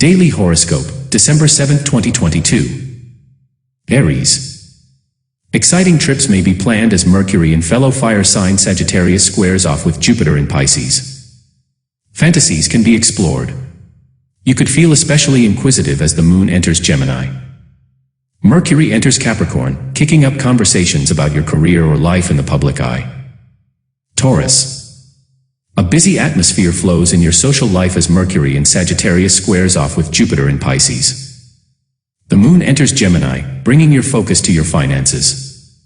Daily Horoscope, December 7, 2022. Aries. Exciting trips may be planned as Mercury in fellow fire sign Sagittarius squares off with Jupiter in Pisces. Fantasies can be explored. You could feel especially inquisitive as the moon enters Gemini. Mercury enters Capricorn, kicking up conversations about your career or life in the public eye. Taurus. A busy atmosphere flows in your social life as Mercury in Sagittarius squares off with Jupiter in Pisces. The moon enters Gemini, bringing your focus to your finances.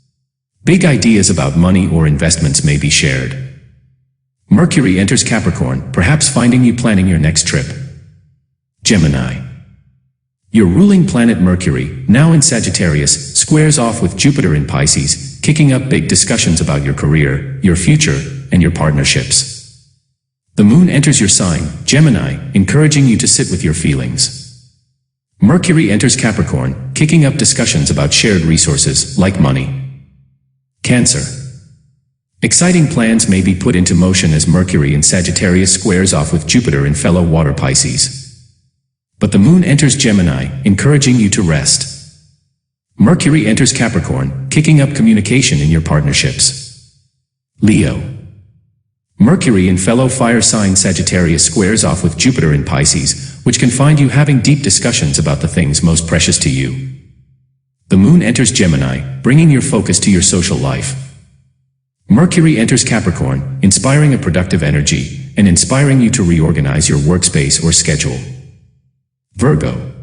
Big ideas about money or investments may be shared. Mercury enters Capricorn, perhaps finding you planning your next trip. Gemini. Your ruling planet Mercury, now in Sagittarius, squares off with Jupiter in Pisces, kicking up big discussions about your career, your future, and your partnerships. The moon enters your sign, Gemini, encouraging you to sit with your feelings. Mercury enters Capricorn, kicking up discussions about shared resources, like money. Cancer. Exciting plans may be put into motion as Mercury in Sagittarius squares off with Jupiter in fellow water Pisces. But the moon enters Gemini, encouraging you to rest. Mercury enters Capricorn, kicking up communication in your partnerships. Leo. Mercury in fellow fire sign Sagittarius squares off with Jupiter in Pisces, which can find you having deep discussions about the things most precious to you. The moon enters Gemini, bringing your focus to your social life. Mercury enters Capricorn, inspiring a productive energy, and inspiring you to reorganize your workspace or schedule. Virgo.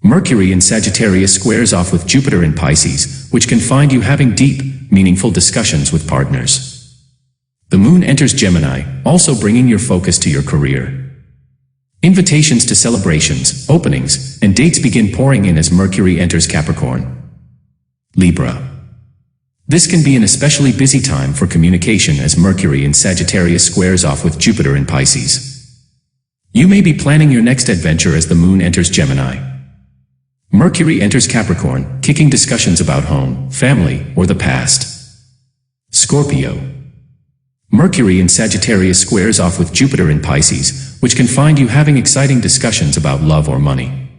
Mercury in Sagittarius squares off with Jupiter in Pisces, which can find you having deep, meaningful discussions with partners. The moon enters Gemini, also bringing your focus to your career. Invitations to celebrations, openings, and dates begin pouring in as Mercury enters Capricorn. Libra. This can be an especially busy time for communication as Mercury in Sagittarius squares off with Jupiter in Pisces. You may be planning your next adventure as the moon enters Gemini. Mercury enters Capricorn, kicking discussions about home, family, or the past. Scorpio. Mercury in Sagittarius squares off with Jupiter in Pisces, which can find you having exciting discussions about love or money.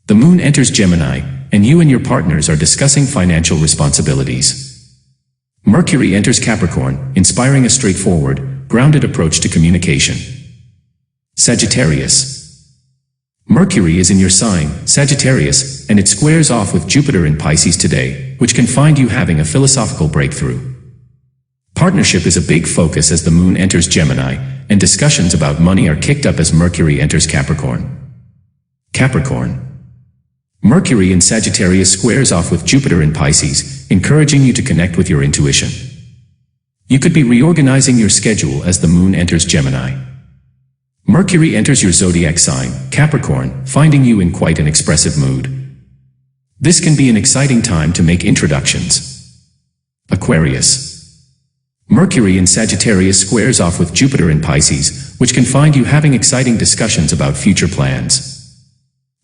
The moon enters Gemini, and you and your partners are discussing financial responsibilities. Mercury enters Capricorn, inspiring a straightforward, grounded approach to communication. Sagittarius. Mercury is in your sign, Sagittarius, and it squares off with Jupiter in Pisces today, which can find you having a philosophical breakthrough. Partnership is a big focus as the moon enters Gemini, and discussions about money are kicked up as Mercury enters Capricorn. Capricorn. Mercury in Sagittarius squares off with Jupiter in Pisces, encouraging you to connect with your intuition. You could be reorganizing your schedule as the moon enters Gemini. Mercury enters your zodiac sign, Capricorn, finding you in quite an expressive mood. This can be an exciting time to make introductions. Aquarius. Mercury in Sagittarius squares off with Jupiter in Pisces, which can find you having exciting discussions about future plans.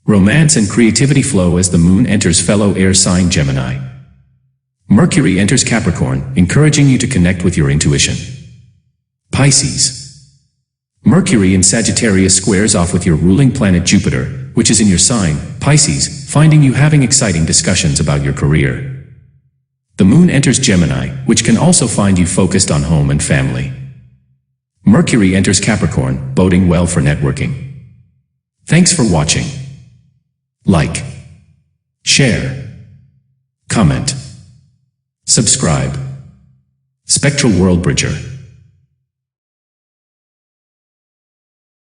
Romance and creativity flow as the moon enters fellow air sign Gemini. Mercury enters Capricorn, encouraging you to connect with your intuition. Pisces. Mercury in Sagittarius squares off with your ruling planet Jupiter, which is in your sign, Pisces, finding you having exciting discussions about your career. The moon enters Gemini, which can also find you focused on home and family. Mercury enters Capricorn, boding well for networking. Thanks for watching. Like, share, comment, subscribe. Spectral World Bridger.